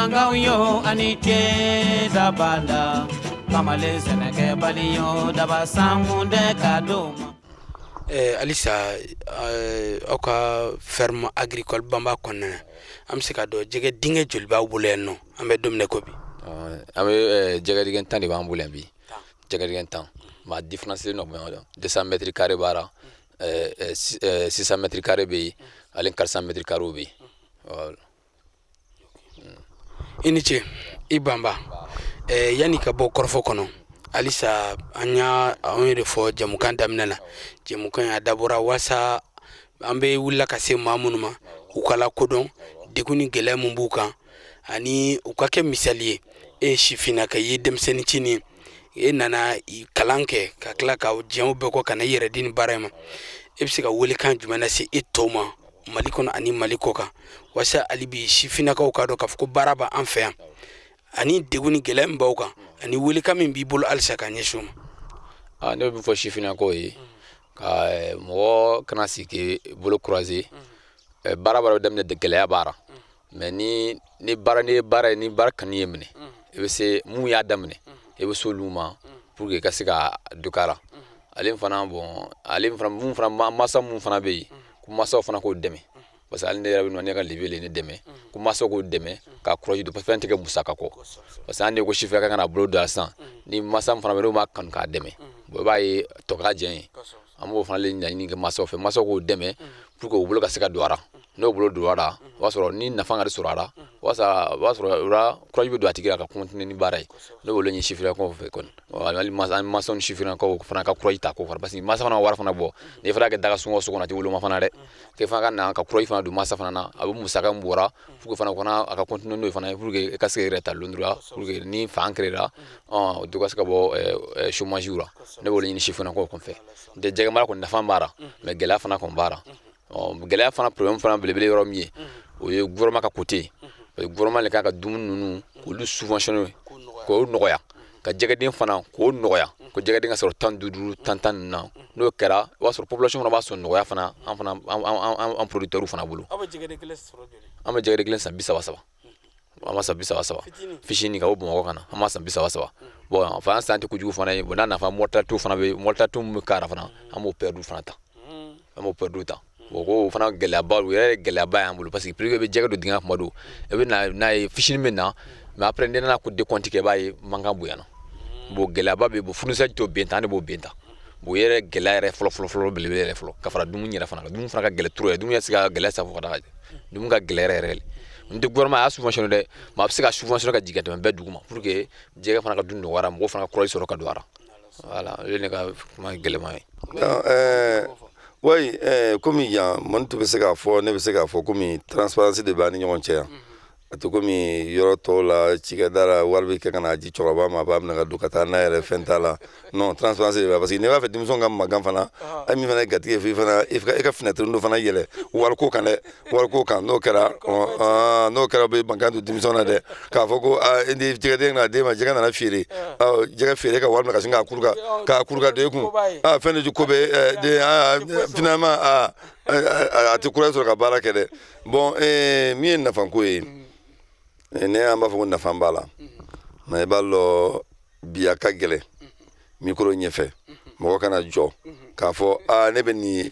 Mangayo anike dabala kamale seneke baliyo daba samunde kadoma. Alisa oka ferme agricole bamba konna am se ka do jege dinge julba buleno ambe domne ko bi ambe jege digen tan di bambulen bi jege digen tan ma différence no 200 mètres carrés bara 600 mètres carrés bi alen 400 mètres carrés bi iniche ibamba yani ka bo korfo kono alisa anya onre fo jamukan damnana jamukan ya dabura wasa ambe wulla kase mamunuma ukala kodon deguni gele mumbuka ani ukake misaliye shifina ka yedem senicini nana kalanke ka kla ka jamu be ko kana yere din barema ebsika wuli kan jumana se etoma malikon ani malikoka wasa alibi shifina ka ukado ka fuko baraba anfa ani deguni gele mbauka ani wuli kam bi bol alsa ka nyeshuma ne bi fo shifina ko yi ka mo kana sike bolo croiser baraba dem ne de gele bara mais ni bara kan yemne e be se mu ya damne e be so luma pour que kasika dukara alim fana bon alim fana mun fana masa mun fana be ku masa fana ko deme parce que alinde rabi no ne ka level ne deme ku masa ko deme ka croiser do parce que musaka ko parce que ande ko chiffre ka kana bolo da 100 ni masa fana be ma kan ka deme bo bayi to ka jen amo fana le nyani ke masa ko deme pour que bolo kasika doara no bolo doara wasoro ni na fanga de surara wasoro ra croiser be do atigira ka continue ni baray no bolo ni chiffre ko fe kon ali masa on chiffre ko fana ka croiser ta ko parce que masa fana war fana bo ni fara ke daga sungo sukona ti wolo ma fana de ke fanga na ka croiser fana do masa fana na abu musaka mbora pour que fana kona aka continue no fana pour que kasika reta londra pour que ni fa ancrera do kasika bo chômage ura no bolo ni chiffre ko kon fe de jega mara ko na famba bara mais gela fana ko bara gela fana problème fana belebele yoro mié o ye gouvernement ka côté gouvernement le ka dum nunu ko lu subventionné ko noya ka jegeden fana ko noya ko jegeden ka soro tan dudu tan na no kera wa soro population fana ba so noya fana en producteur fana bulu aba jegeden kele soro jori ama jegeden kele san bisa wasaba ama san bisa wasaba fishini ka o bon ko kana ama san bisa wasaba bon fa santé ko jugu fana bon na fa mortal tout fana be mortal tout mu kara fana amo perdu fana ta amo perdu ta bogo fana gelaba were gelaba ambulu parce que privé be jega do dinga famado e be na fishing mena mais après ndena ko de compte ke baye manga buyana bo gelaba be bo funisa to benta ne bo benta bo yere gelare flo bele flo ka fara dum nyira fana dum fana ka gele tro dum ya siga gele sa fo da dum ga gelare rel ndi gouvernement a subvention de ma siga subvention ka jigate be duguma pour que jega fana ka dum do wara mo fana ka croiser ka do wara voilà le ne ka ma gele mai oui, comme il y a mon tout ce qu'a fait, ne ce qu'a fait comme transparence de bani ñon ci atu comme yoro to la ci ga dara warbi ka kana ji choroba ma bam na dukata na ere fentala non transparence parce que ne va fait dimson gam magam fana ami fana gati fi fana e ka fenêtre ndo fana yele war ko kan no kera be bankandu dimson na de ka foko indi jigade na de ma jigana na firi jiga firi ka war na ka singa kurga de ku fene ju ko be de finalement ati kura sur ka bara kede bon mi na fanko ne amba fo na fambala na ballo biya ka gele micro nyefe mo kana jo ka fo ne be ni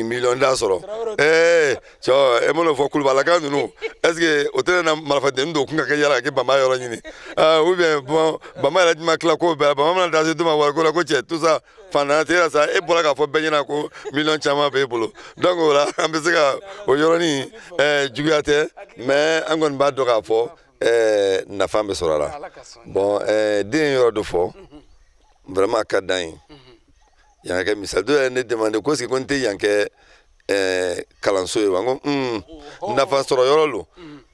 million da soro so e mo no fo kulbala kan nu est-ce que hotel na malafa de ndo kunga ka yala ke bama yoro nyini ou bien bon bama la ma kla ko bama na da se to ma wala ko che tout ça fana tera sa e bola ka fo benyana ko million chama be bolo donc wala ambe se ka o yoro ni jugate mais angon ba do ka fo na fambe sorala bon den yoro do fo vraiment kadan yanke misal do ne demande ko ce konte yanke kalanso e wango na fa soro yorolo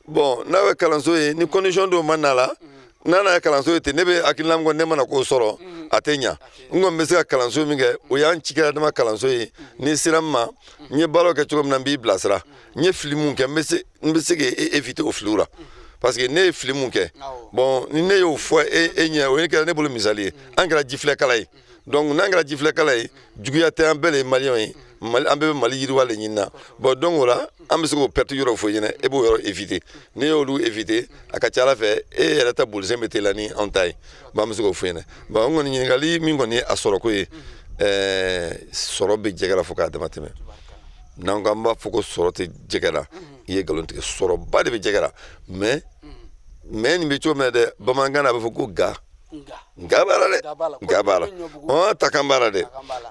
bon na we kalanso e ni condition do manala nana kalanso te nebe akilam go ne mana ko soro atenya ngo mbese kalanso mi ge o yan chikira dama kalanso e ni siramma nye balo ke chugom na bi blasra nye flimu ke mbese ge éviter au flura parce que ne flimu ke bon ni ne yo fo enya o ne ke ne bolo misali angara jifle kalai donc nangara jifle kalai juguya te ambele malion an bɛɛ bɛ Mali yiriwa le ɲini na bon donc o la an bɛ se k'o perte yɔrɔ fɔ i ɲɛna e b'o yɔrɔ éviter n'i y'olu éviter a ka ca Ala fɛ e yɛrɛ ta bolifɛn bɛ teliya ni anw ta ye bon an bɛ se k'o fɔ i ɲɛna bon an kɔni ɲininkali min kɔni ye a sɔrɔ ko ye sɔrɔ bɛ jɛgɛ la fo k'a dama tɛmɛ n'an ko an b'a fɔ ko sɔrɔ tɛ jɛgɛ la i ye nkalon tigɛ sɔrɔba de bɛ jɛgɛ la mais nin bɛ cogo min na dɛ bamanankan na a bɛ fɔ ko ga b'a la dɛ ga b'a la ta kan b'a la dɛ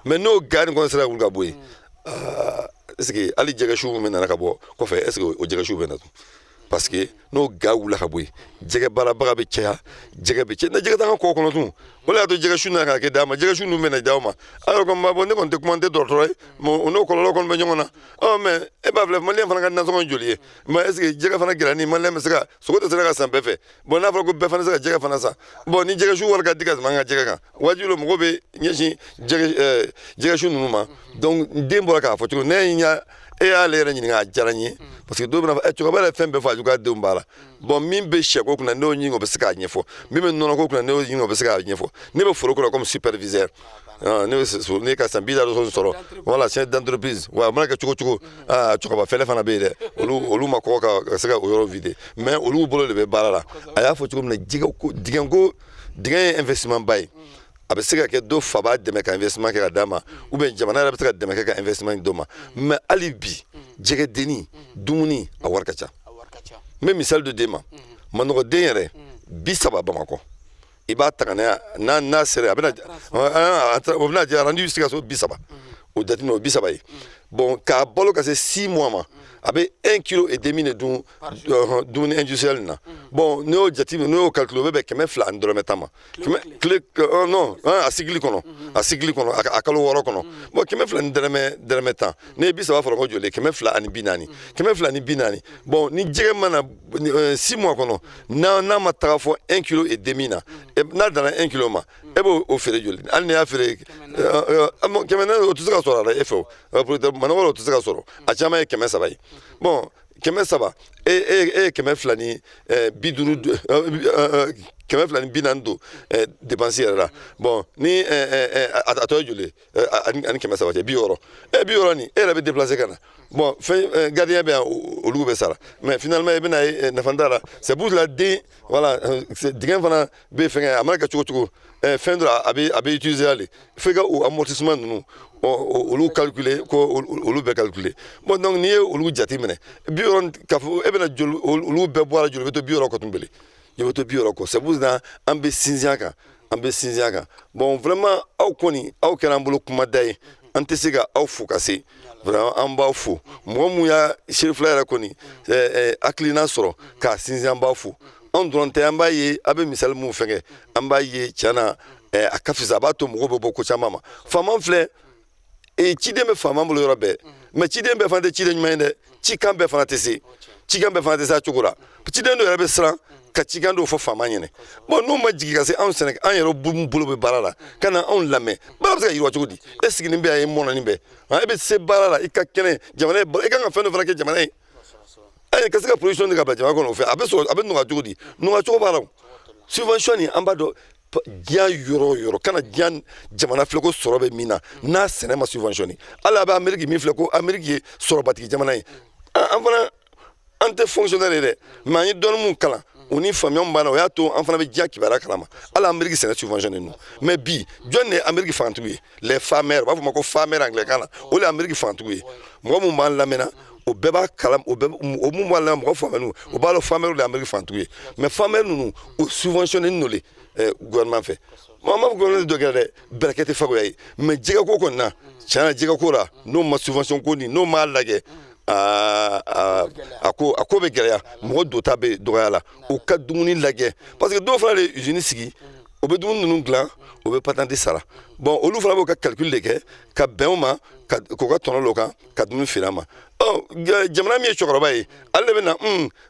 mais n'o ga nin kɔni sera wuli ka bɔ yen est-ce que hali jɛgɛsiw min nana ka bɔ kɔfɛ est-ce que o jɛgɛsiw bɛ na tun parce que n'o ga wulila ka bɔ yen jɛgɛ baarabaga bɛ caya jɛgɛ bɛ caya na jɛgɛ t'an ka kɔ kɔnɔ tun o de y'a to jɛgɛsu nana ka kɛ d'a ma jɛgɛsu ninnu bɛ na d'aw ma alors que bon ne kɔni tɛ kuma n tɛ dɔgɔtɔrɔ ye o n'o kɔlɔlɔ kɔni bɛ ɲɔgɔn na mais e b'a filɛ maliyɛn fana ka nasɔngɔ joli ye mais est-ce que jɛgɛ fana gɛlɛnni maliyɛn bɛ se ka sogo tɛ se ka san bɛɛ fɛ bon n'a fɔra ko bɛɛ fana tɛ se ka jɛgɛ fana san bon ni jɛgɛsu wari ka di ka tɛmɛ an ka jɛgɛ kan wajibi lo mɔgɔw bɛ ɲɛsin jɛgɛsu ninnu ma donc den bɔra k'a fɔ cogo ne y'a e y'ale yɛrɛ ɲininka a diyara n ye parce que dɔw bɛna fɔ cɛkɔrɔba yɛrɛ fɛn bɛɛ fɔ a juguya denw b'a la bon min bɛ sɛko kunna n'o ɲini o bɛ se k'a ɲɛfɔ min bɛ nɔnɔko kunna n'o ɲini o bɛ se k'a ɲɛfɔ ne bɛ foro kɔnɔ comme superviseur ne ka san 60 sɔrɔ voilà chef d'entreprise wa a mana kɛ cogo cogo cɛkɔrɔba fɛlɛ fana bɛ yen dɛ olu ma kɔgɔ ka se ka o yɔrɔ vider mais olu bolo de bɛ baara la a y'a fɔ cogo min na dingɛ ye investissement ba ye a bɛ se ka kɛ dɔ fa b'a dɛmɛ ka investissement kɛ ka d'a ma ou bien jamana yɛrɛ bɛ se ka dɛmɛ kɛ ka investissement d'o ma mais hali bi jɛgɛdenni dumuni a wari ka ca n bɛ misali dɔ d'e ma manɔgɔden yɛrɛ 30 Bamakɔ i b'a ta ka n'a sera o bɛna jɛ rendu Sikaso 30 o jateminɛ o 30 ye bon k'a balo ka se 6 mois ma a bɛ 1,5 kg de dun dumuni industriel na bon n'o jateminɛ n'o calcule o bɛ bɛn 200 ani dɔrɔmɛ 10 ma non a sigili kɔnɔ a kalo 6 kɔnɔ bon 200 ani dɔrɔmɛ 10 ne ye 30 fɔra ko joli 200 ani 40 200 ani 40 bon ni jɛgɛ mana 6 mois kɔnɔ n'a ma taga fɔ 1,5 kg na n'a danna 1 kg ma e b'o feere joli hali ni y'a feere 100 o tɛ se ka sɔrɔ a la e fɛ o manɔgɔ o tɛ se ka sɔrɔ a caman ye 300 ye bon 300 e ye 200 ni 240 don dépense yɛrɛ la bon ni a tɔ ye joli ani 300 cɛ 60 60 nin e yɛrɛ bɛ déplacer ka na bon fɛn gardien bɛ yan olu bɛ sara mais finalement i bɛna ye nafa t'a la c'est pour la den voilà dingɛ fana bɛ fɛngɛ a mana kɛ cogo cogo fɛn dɔ a bɛ utiliser hali f'i ka o amortissement ninnu olu calculer ko olu bɛɛ calculer bon donc n'i ye olu jate minɛ 60 k'a fɔ e bɛna joli olu bɛɛ bɔ a la joli bɛ to 60 kɔ tun bele i bɛ to 60 kɔ c'est pour ça an bɛ sinsin a kan bon vraiment aw kɔni aw kɛra an bolo kumada ye an tɛ se ka aw fo ka se vraiment an b'aw fo mɔgɔ mun y'a chef fila yɛrɛ kɔni hakilina sɔrɔ k'a sinsin an b'aw fo anw dɔrɔn tɛ an b'a ye a bɛ misali mun fɛngɛ an b'a ye tiɲɛ na a ka fisa a b'a to mɔgɔw bɛ bɔ ko caman ma faama filɛ ciden bɛ faama bolo yɔrɔ bɛɛ mais ciden bɛɛ fana tɛ ciden ɲuman ye dɛ cikan bɛɛ fana tɛ se a cogo la ciden dɔw yɛrɛ bɛ siran ka cikan dɔw fɔ faama ɲɛna bon n'u ma jigin ka se anw sɛnɛ an yɛrɛ bolo bɛ baara la ka na anw lamɛn baara bɛ se ka yiriwa cogo di e sigilen bɛ yan e mɔnɔnin bɛɛ e bɛ se baara la i ka kɛnɛ jamana ye i kan ka fɛn dɔ fana kɛ jamana ye ka se ka production de ka bila jamana kɔnɔ o fɛ a bɛ nɔgɔya cogo di nɔgɔya cogo b'a la subvention nin an b'a dɔn diɲɛ yɔrɔ o yɔrɔ kana diɲɛ jamana filɛ ko sɔrɔ bɛ min na n'a sɛnɛ ma subventionné hali a bɛ Amérique min filɛ ko Amérique ye sɔrɔbatigi jamana ye an fana an tɛ fonctionnaire ye dɛ mais an ye dɔnni mun kalan o ni faamuya b'an na o y'a to an fana bɛ diɲɛ kibaruya kalama hali Amérique sɛnɛ subventionné non mais bi jɔn de ye Amérique fantigiw ye les farmers u b'a fɔ ma ko farmer anglais-kan na o de ye Amérique fantigiw ye mɔgɔ mun b'an lamɛnna o bɛɛ b'a kalam o mun b'a lamɛn mɔgɔ faamuyalen o b'a dɔn farmer de ye Amérique fantigiw ye mais farmer ninnu o subventionné n'o le gouvernement fɛ ma fɔ gouvernement dɔ kɛra dɛ bɛrɛkɛ tɛ fagoya ye mais jɛgɛko kɔni na tiɲɛ na jɛgɛko la n'o ma subvention ko nin n'o m'a lajɛ a ko bɛ gɛlɛya mɔgɔ dota bɛ dɔgɔya la u ka dumuni lajɛ parce que dɔw fana de usine sigi o bɛ dumuni ninnu dilan o bɛ patente sara bon olu fana b'o ka calcul de kɛ ka bɛn o ma k'o ka tɔnɔ l'o kan ka dumuni feere a ma jamana min ye cɛkɔrɔba ye ale de bɛ na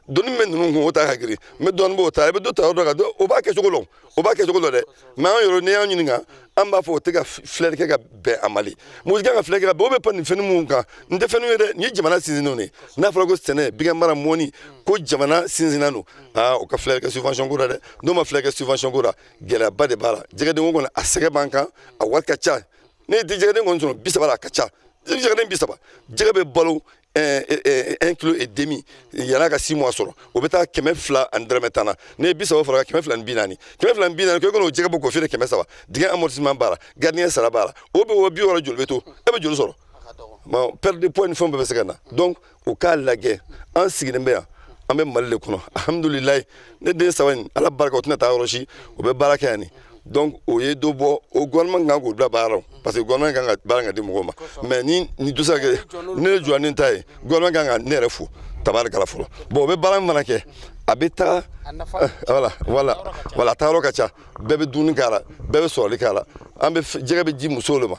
dɔnni bɛ ninnu kun o ta ka girin n bɛ dɔɔnin b'o ta i bɛ dɔ ta yɔrɔ dɔ kan o b'a kɛ cogo la dɛ mais an yɛrɛ n'i y'an ɲininka an b'a fɔ o tɛ ka filɛli kɛ ka bɛn a ma le mɔgɔ kan ka filɛ kɛ ka bɛn o bɛ pan nin fɛn minnu kan nin tɛ fɛn ye dɛ nin ye jamana sinsinnenw de n'a fɔra ko sɛnɛ bigɛ mara mɔni ko jamana sinsinna don o ka filɛ kɛ subvention ko la dɛ n'o ma filɛ kɛ subvention ko la gɛlɛyaba de b'a la jɛgɛdenko kɔni a sɛgɛ b'an kan a wari ka ca ne tɛ jɛgɛden kɔni sɔrɔ 30 la a ka ca jɛgɛden 30 jɛgɛ bɛ balo 1,5 kg yana ka 6 mois sɔrɔ o bɛ taa 200 ani dɔrɔmɛ 10 na ne ye 30 fara 240 240 ko n'o jɛgɛ bɔ k'o feere 300 dingɛ amortissement b'a la gardien sara b'a la o bɛ o 60 joli bɛ to e bɛ joli sɔrɔ bon perte de poids ni fɛn bɛɛ bɛ se ka na donc o k'a lajɛ an sigilen bɛ yan an bɛ Mali de kɔnɔ alhamdulilayi ne den 3 in ala barika o tɛna taa yɔrɔ si o bɛ baara kɛ yan ni donc o ye dɔ bɔ o gouvernement kan k'o bila baara la parce que gouvernement kan ka baara ka di mɔgɔw ma mais ni dɔ se ka kɛ ne ye jɔnen ta ye gouvernement kan ka ne yɛrɛ fo tabarikala fɔlɔ bon o bɛ baara min fana kɛ a bɛ taga voilà a taayɔrɔ ka ca bɛɛ bɛ dumuni k'a la bɛɛ bɛ sɔrɔli k'a la an bɛ jɛgɛ bɛ ji musow le ma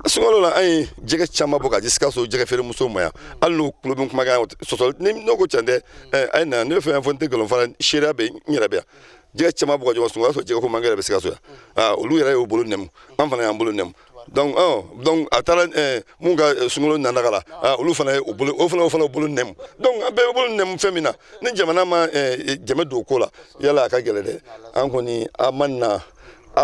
sunkalo la an ye jɛgɛ caman bɔ ka di Sikaso jɛgɛ feere musow ma yan hali n'o tulo bɛ kumakan sɔsɔli n'o ko tiɲɛ tɛ a ye na ne bɛ fɛn fɔ n tɛ nkalon fara seereya bɛ n yɛrɛ bɛ yan jɛgɛ caman bɔ ka ɲɔgɔn sɔrɔ o y'a sɔrɔ jɛgɛ ko mangɛ yɛrɛ bɛ Sikaso yan olu yɛrɛ y'o bolo nɛmu an fana y'an bolo nɛmu donc a taara mun ka sunkalo nanaga la olu fana ye o fana bolo nɛmu donc an bɛɛ bɛ bolo nɛmu fɛn min na ni jamana ma jɛmɛ don o ko la yala a ka gɛlɛ dɛ an kɔni a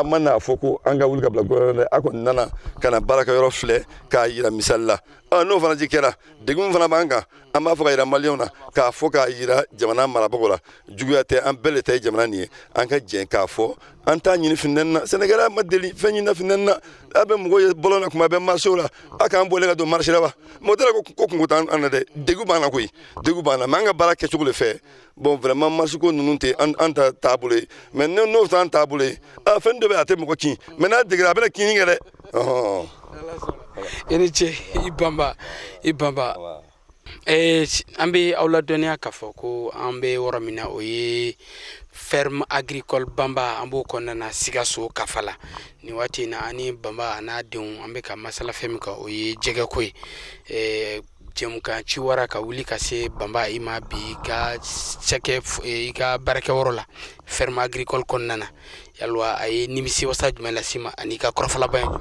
ma n'a fɔ ko an ka wuli ka bila gouvernement a kɔni nana ka na baarakɛyɔrɔ filɛ k'a yira misali la n'o fana ji kɛra degun fana b'an kan an b'a fɔ ka yira maliyɛnw na k'a fɔ k'a yira jamana marabagaw la juguya tɛ an bɛɛ le ta ye jamana nin ye an ka jɛn k'a fɔ an t'a ɲini finɛni na Sénégal ma deli fɛn ɲini na finɛni na a bɛ mɔgɔw ye bɔlɔ na kuma bɛɛ marché la a k'an bɔlen ka don marché la wa mɔgɔ tɛ ko kungo t'an na dɛ degun b'an na koyi degun b'an na mais an ka baara kɛcogo le fɛ bon vraiment marché ko ninnu tɛ an ta taabolo ye mais n'o t'an taabolo ye fɛn dɔ bɛ a tɛ mɔgɔ kin mais n'a degera a bɛna kinni kɛ dɛ i ni ce i banba an bɛ aw ladɔnniya k'a fɔ ko an bɛ yɔrɔ min na o ye ferme agricole Banba an b'o kɔnɔna na Sikaso kafa la nin waati in na ani Banba a n'a denw an bɛ ka masala fɛn min kan o ye jɛgɛ ko ye jɛmukan ci wara ka wuli ka se Banba i ma bi i ka baarakɛyɔrɔ la ferme agricole kɔnɔna na yalwa a ye nimisi wasa jumɛn las'i ma ani i ka kɔrɔfɔlaba ye jumɛn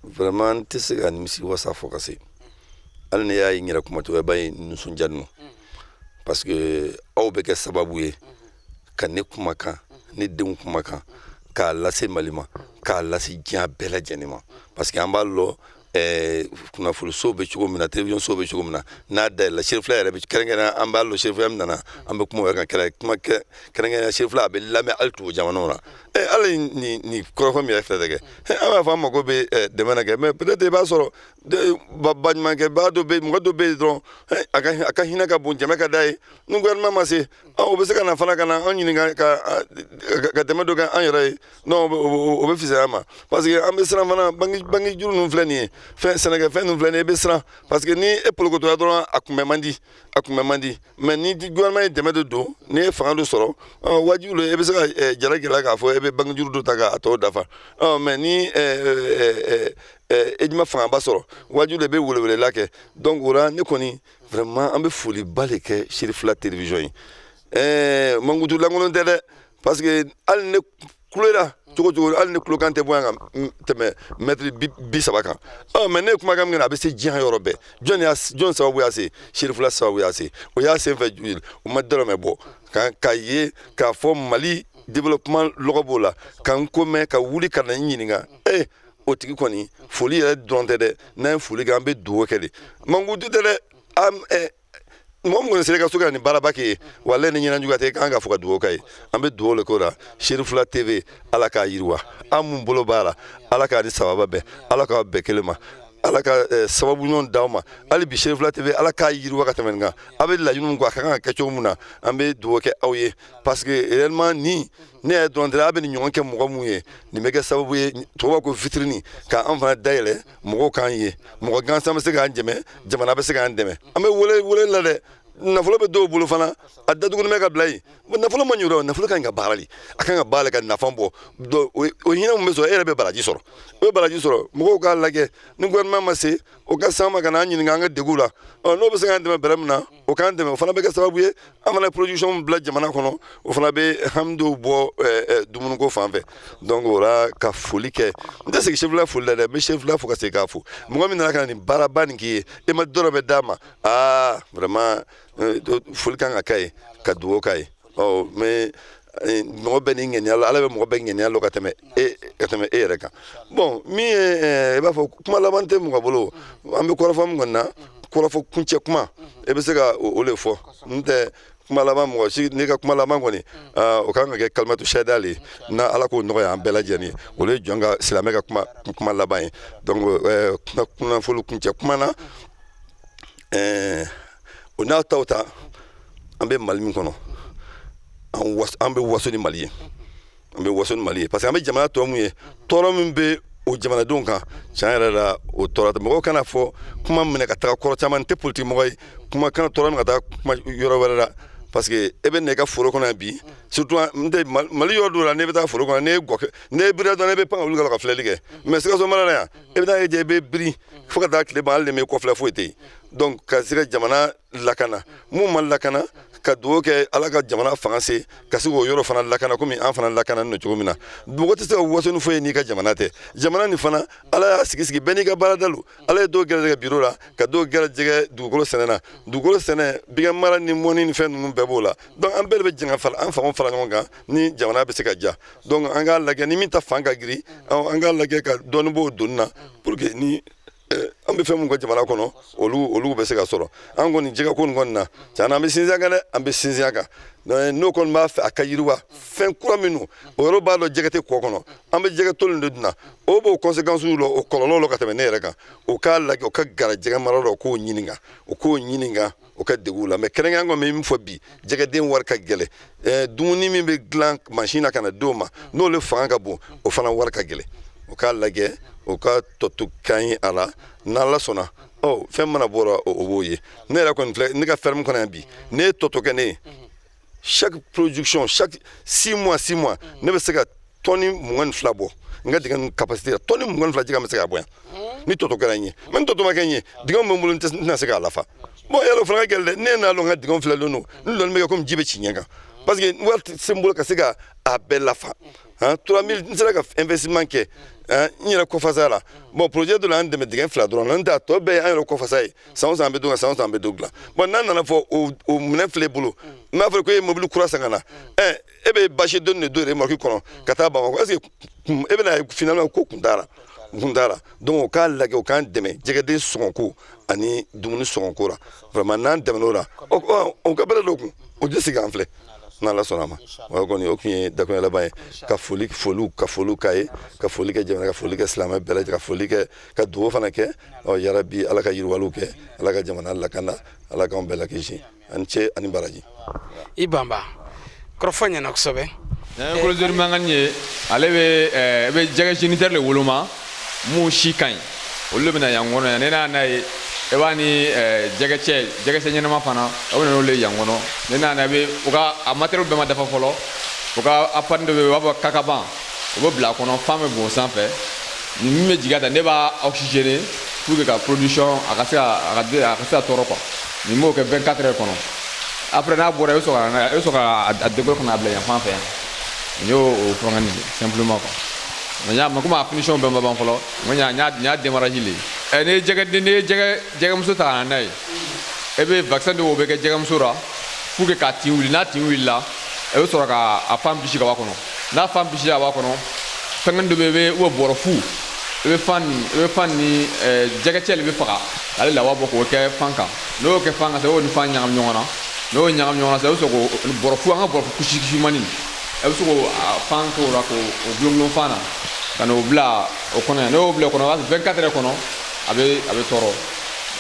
vraiment n tɛ se ka nimisi wasa fɔ ka se hali ni y'a ye n yɛrɛ kumacogo i b'a ye nisɔndiya ninnu parce que aw bɛ kɛ sababu ye ka ne kumakan ne denw kumakan k'a lase Mali ma k'a lase diɲɛ bɛɛ lajɛlen ma parce que an b'a lɔ kunnafoniso bɛ cogo min na télévision so bɛ cogo min na n'a dayɛlɛla Serifila yɛrɛ bɛ kɛrɛnkɛrɛnnen an b'a lɔ Serifila min nana an bɛ kuma o yɛrɛ kan kuma kɛrɛnkɛrɛnnen Serifila a bɛ lamɛn hali tubabu jamanaw na hali nin kɔrɔfɔ min yɛrɛ filɛ kɛ an b'a fɔ an mago bɛ dɛmɛ na kɛ mais peut-être i b'a sɔrɔ baɲumankɛbaga dɔ bɛ yen mɔgɔ dɔ bɛ yen dɔrɔn a ka hinɛ ka bon jɛmɛ ka d'a ye ni gouvernement ma se o bɛ se ka na fana ka na an ɲininka ka dɛmɛ dɔ kɛ an yɛrɛ ye non o bɛ fisaya ma parce que an bɛ siran fana bange juru ninnu filɛ nin ye sɛnɛkɛfɛn ninnu filɛ nin ye i bɛ siran parce que ni e polokotoya dɔrɔn a kunbɛ man di mais ni gouvernement ye dɛmɛ de don ni ye fanga dɔ sɔrɔ wajibi lo e bɛ se ka jala gɛlɛya k'a fɔ e bɛ bange juru dɔ ta k'a tɔw dafa mais ni ejima fangaba sɔrɔ wajibi lo e bɛ welewelela kɛ donc o la ne kɔni vraiment an bɛ foliba de kɛ Serifila télévision ye mankutu lankolon tɛ dɛ parce que hali ne kulela cogo hali ni kulokan tɛ bɔ yan ka tɛmɛ mètre 30 kan mais ne ye kumakan min kɛ a bɛ se diɲɛ yɔrɔ bɛɛ jɔn sababu y'a se Serifila sababu y'a se o y'a senfɛ juli o ma dɔrɔmɛ bɔ k'a ye k'a fɔ Mali développement lɔgɔ b'o la ka n ko mɛn ka wuli ka na n ɲininka o tigi kɔni foli yɛrɛ dɔrɔn tɛ dɛ n'an ye foli kɛ an bɛ dugawu kɛ de mankutu tɛ dɛ mɔgɔ min kɔni sera ka so ka nin baaraba kɛ ye walahi ni ɲɛnajugu tɛ k'an ka fɔ ka dugawu k'a ye an bɛ dugawu le k'o la Serifila TV ala k'a yiriwa an mun bolo b'a la ala k'a di sababa bɛɛ ala k'a bɛɛ kelen ma ala ka sababu ɲɔgɔn d'aw ma hali bi Serifila TV ala k'a yiriwa ka tɛmɛ nin kan a bɛ laɲini min kɔ a ka kan ka kɛ cogo min na an bɛ dugawu kɛ aw ye parce que réellement ne yɛrɛ dɔrɔn tɛ a bɛ nin ɲɔgɔn kɛ mɔgɔ min ye nin bɛ kɛ sababu ye tubabu ko vitrine k'an fana dayɛlɛ mɔgɔw k'an ye mɔgɔ gansan bɛ se k'an dɛmɛ jamana bɛ se k'an dɛmɛ an bɛ wele la dɛ nafolo bɛ dɔw bolo fana a datugulen bɛ ka bila yen nafolo ma ɲɛ nafolo ka ɲi ka baara de a kan ka baara ka nafa bɔ o hinɛ min bɛ sɔrɔ e yɛrɛ bɛ baraji sɔrɔ o ye baraji sɔrɔ mɔgɔw k'a lajɛ ni gouvernement ma se o ka s'an ma ka n'an ɲininka an ka degun la n'o bɛ se k'an dɛmɛ bɛrɛ min na o k'an dɛmɛ o fana bɛ kɛ sababu ye an fana ye production bila jamana kɔnɔ o fana bɛ hamidu bɔ dumuniko fan fɛ donc o la ka foli kɛ n tɛ segin Serifila foli la dɛ n bɛ Serifila fo ka segin k'a fo mɔgɔ min nana ka na nin baaraba nin k'i ye e ma dɔrɔmɛ d'a ma vraiment foli kan ka k'a ye ka dugawu k'a ye mais mɔgɔ bɛ ni ŋɛniya ala bɛ mɔgɔ bɛ ŋɛniya lɔ ka tɛmɛ e yɛrɛ kan bon min ye i b'a fɔ kuma laban tɛ mɔgɔ bolo an bɛ kɔrɔfɔ min kɔni na kɔrɔfɔ kuncɛ kuma e bɛ se ka o le fɔ n tɛ kuma laban mɔgɔ si n'i ka kuma laban kɔni o kan ka kɛ kalimatu sɛda le na ala k'o nɔgɔya an bɛɛ lajɛlen ye o le jɔn ka silamɛ ka kuma laban ye donc kunnafoni kuncɛ kuma na o n'a taw ta an bɛ mali min kɔnɔ an bɛ waso ni mali ye an bɛ waso ni mali ye parce que an bɛ jamana tɔ mun ye tɔɔrɔ min bɛ o jamanadenw kan tiɲɛ yɛrɛ la o tɔɔrɔ tɛ mɔgɔw kana fɔ kuma minɛ ka taga kɔrɔ caman n tɛ politiki mɔgɔ ye kuma kana tɔɔrɔ min ka taa kuma yɔrɔ wɛrɛ la parce que e bɛ na i ka foro kɔnɔ yan bi surtout n tɛ mali yɔrɔ dɔw la n'e bɛ taa foro kɔnɔ n'e biri dɔrɔn e bɛ pan ka wuli ka filɛli kɛ mais sikaso mara la yan e bɛ taa kɛ i bɛ biri fo ka taa tile ban hali ni m'e kɔfilɛ foyi tɛ yen donc ka se ka jamana lakana mun ma lakana ka dugawu kɛ ala ka jamana fanga se ka se k'o yɔrɔ fana lakana komi an fana lakana no cogo min na mɔgɔ tɛ se ka waso ni foyi n'i ka jamana tɛ jamana nin fana ala y'a sigi bɛɛ n'i ka baarada lo ala ye dɔw gɛrɛsɛgɛ biro la ka dɔw gɛrɛsɛgɛ dugukolo sɛnɛ na dugukolo sɛnɛ binkɛ mara ni mɔni ni fɛn ninnu bɛɛ b'o la donc an bɛɛ de bɛ jɛn ka an fangaw fara ɲɔgɔn kan ni jamana bɛ se ka ja donc an k'a lajɛ ni min ta fan ka girin an k'a lajɛ ka dɔɔni bɔ o donni na pour que ni an bɛ fɛn min kɔ jamana kɔnɔ olu bɛ se ka sɔrɔ an kɔni jɛgɛko nin kɔni na tiɲɛ na an bɛ sinsin a kan dɛ an bɛ sinsin a kan n'o kɔni b'a fɛ a ka yiriwa fɛn kura minnu o yɔrɔ b'a dɔn jɛgɛ tɛ kɔ kɔnɔ an bɛ jɛgɛ toli de dunna o b'o conséquences la o kɔlɔlɔ la ka tɛmɛ ne yɛrɛ kan o k'a lajɛ o ka gɛrɛ jɛgɛ mara la o k'o ɲininka o ka degun la mais kɛrɛnkɛrɛnnen kɔni bɛ min fɔ bi jɛgɛden wari ka gɛlɛn dumuni min bɛ dilan mansin na ka na d'o ma n'olu fanga ka bon o fana wari ka gɛlɛn o k'a lajɛ o ka tɔtu kan ye a la n'ala sɔnna fɛn mana bɔra o b'o ye ne yɛrɛ kɔni filɛ ne ka ferme kɔnɔ yan bi ne ye tɔtɔ kɛ ne ye chaque production chaque 6 mois ne bɛ se ka tɔni 22 bɔ n ka dingɛ capacité la tɔni 22 jɛgɛ bɛ se ka bɔ yan ni tɔtɔ kɛra n ye mais ni tɔtɔ ma kɛ n ye dingɛ min bɛ n bolo n tɛna se k'a lafa bon yala o fana ka gɛlɛn dɛ ne n'a dɔn n ka dingɛw filɛlen don n dɔnni bɛ kɛ komi ji bɛ ci ɲɛ kan parce que wari tɛ n bolo ka se ka a bɛɛ lafa 3000 n sera ka investissement kɛ n yɛrɛ kɔfasa la bon projet dɔ la an dɛmɛ dingɛ 2 dɔrɔn la n tɛ a tɔ bɛɛ ye an yɛrɛ kɔfasa ye san o san an bɛ don san o san an bɛ don dilan bon n'a nana fɔ o minɛn filɛ i bolo n b'a fɔ ko e ye mobili kura san ka na e bɛ bâche dɔnni de don remorque kɔnɔ ka taa Bamakɔ est ce que e bɛna ye finalement ko kun t'a la donc o k'a lajɛ o k'an dɛmɛ jɛgɛden sɔngɔko ani dumuni sɔngɔko la vraiment n'an dɛmɛn'o la o ka bɛrɛ dɔ kun o tɛ sigi an filɛ n'ala sɔnna a ma o kɔni o tun ye dakuruɲɛ laban ye ka foli k'a ye ka foli kɛ jamana ka foli kɛ silamɛ bɛɛ lajɛlen ka foli kɛ ka dugawu fana kɛ yarabi ala ka yiriwaliw kɛ ala ka jamana lakana ala k'anw bɛɛ lakisi ani ce ani baraji i banba kɔrɔfɔ ɲɛna kosɛbɛ kolosori mankan ye ale bɛ jɛgɛ géniteur le woloma mun si ka ɲi olu bɛ na yan kɔnɔ yan ne n'a ye e b'a ni jɛgɛcɛ ɲɛnama fana o bɛ na n'olu ye yan kɔnɔ ne n'a bɛ u ka a matériel bɛɛ ma dafa fɔlɔ u ka appareil dɔ bɛ yen u b'a fɔ kakaban o bɛ bila a kɔnɔ fan bɛ bon o sanfɛ ni min bɛ jigin a kan ne b'a oxygéner pour que ka production a ka se ka tɔɔrɔ quoi nin b'o kɛ 24 heures kɔnɔ après n'a bɔra i bɛ sɔrɔ ka a décoller ka n'a bila yan fan fɛ yan n y'o fɛngɛ nin simplement quoi mais komi a finition bɛɛ ma ban fɔlɔ n y'a démarrage le ni ye jɛgɛmuso ta ka na n'a ye e bɛ vaccin dɔw bɛ kɛ jɛgɛmuso la pour que k'a tin wuli n'a tin wulila e bɛ sɔrɔ k'a fan bisi ka bɔ a kɔnɔ n'a fan bisi ka bɔ a kɔnɔ fɛngɛ dɔ bɛ yen i bɛ bɔrɔ fu i bɛ fan ni jɛgɛcɛ de bɛ faga ale la b'a bɔ k'o kɛ fan kan n'o y'o kɛ fan kan sisan i b'o ni fan ɲagami ɲɔgɔn na n'o ɲagami ɲɔgɔn na sisan i bɛ sɔrɔ k'o bɔrɔ fu an ka bɔrɔ fu kusikumani e bɛ se k'o fan k'o la k'o gulongulon fan na ka n'o bila o kɔnɔ yan n'o bila o kɔnɔ o b'a sɔrɔ 24 heures kɔnɔ a bɛ tɔɔrɔ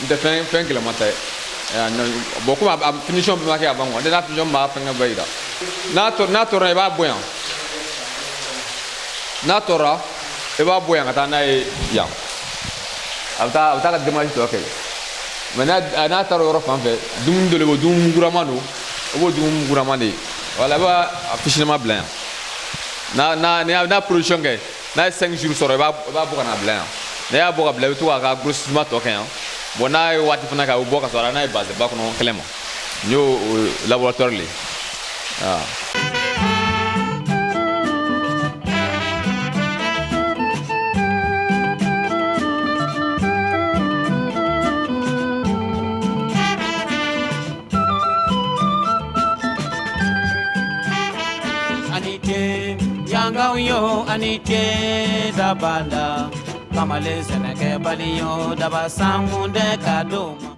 n tɛ fɛn gɛlɛma ta ye bon komi a finition bɛɛ ma kɛ a ban quoi n'a finition b'a fɛngɛ bɛɛ yira n'a tɔɔrɔ i b'a bɔ yan n'a tɔɔrɔ i b'a bɔ yan ka taa n'a ye yan a bɛ taa ka démarche tɔ kɛ mais n'a taara o yɔrɔ fan fɛ dumuni dɔ de b'o dumuni mugurama don o b'o dumuni mugurama de ye wala i b'a fisinima bila yan n'a production kɛ n'a ye 5 jours sɔrɔ i b'a bɔ ka na bila yan n'i y'a bɔ ka bila i bɛ to k'a ka grossissement tɔ kɛ yan bon n'a ye waati fana kɛ a bɛ bɔ ka sɔrɔ n'a ye base ba kɔnɔ kɛlɛ ma n y'o laboratoire le bangaw yo ani ce dabala kamalen sɛnɛkɛbali yo daba sangun de ka d'o ma